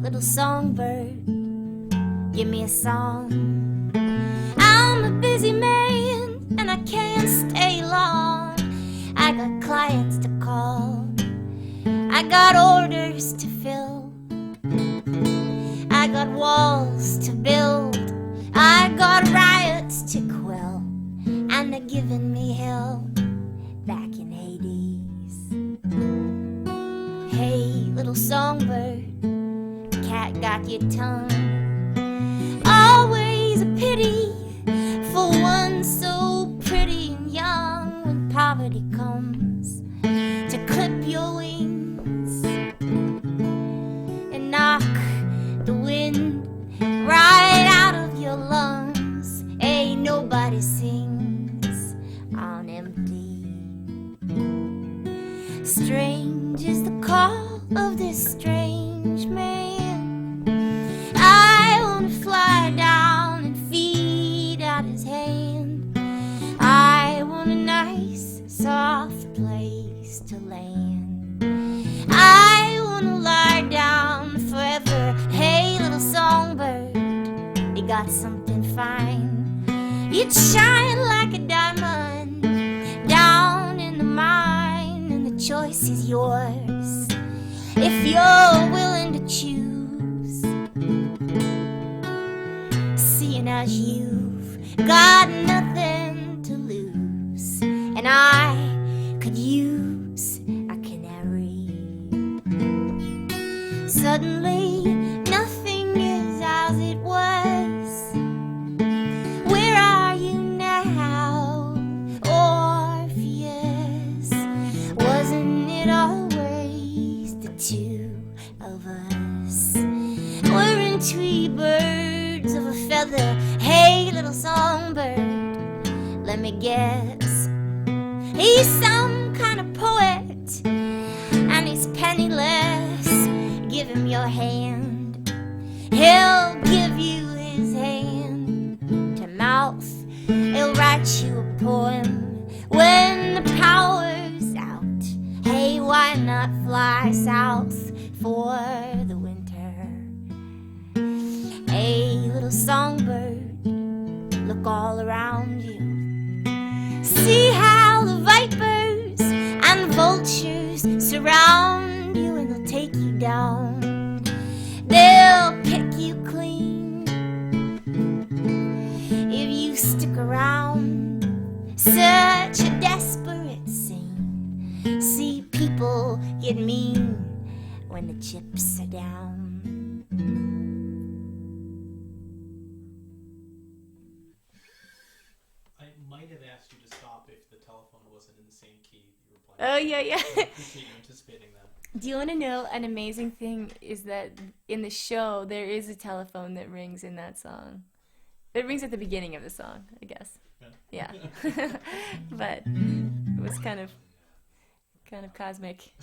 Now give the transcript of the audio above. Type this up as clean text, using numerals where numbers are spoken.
little songbird, give me a song. I'm a busy man and I can't stay long. I got clients to call, I got orders to fill, I got walls to build, I got riots to quell, and they're giving me hell back in Hades. Hey, little songbird, cat got your tongue. Always a pity for one so pretty and young. When poverty comes to clip your wings and knock the wind right out of your lungs, ain't nobody sings on empty. Strange is the call of this strange man. I wanna fly down and feed out his hand. I want a nice, soft place to land. I wanna lie down forever. Hey, little songbird, you got something fine. You'd shine like a diamond down in the mine, and the choice is yours if you're willing to choose. Seeing as you've got nothing to lose, and I could use a canary. Suddenly, nothing is as it was. Where are you now, Orpheus? Wasn't it always the two of us? Weren't we birds of a feather? Hey, little songbird, let me guess. He's some kind of poet, and he's penniless. Give him your hand, he'll give you his hand to mouth. He'll write you a poem when the power's out. Hey, why not fly south for the winter? Hey, little songbird, look all around you. See how the vipers and the vultures surround you, and they'll take you down. They'll pick you clean if you stick around. Such a desperate scene. See people get mean when the chips are down. I might have asked you to stop if the telephone wasn't in the same key you were playing. Oh, yeah. I appreciate you anticipating that. Do you want to know an amazing thing is that in the show there is a telephone that rings in that song. It rings at the beginning of the song, I guess. Yeah. But it was kind of cosmic.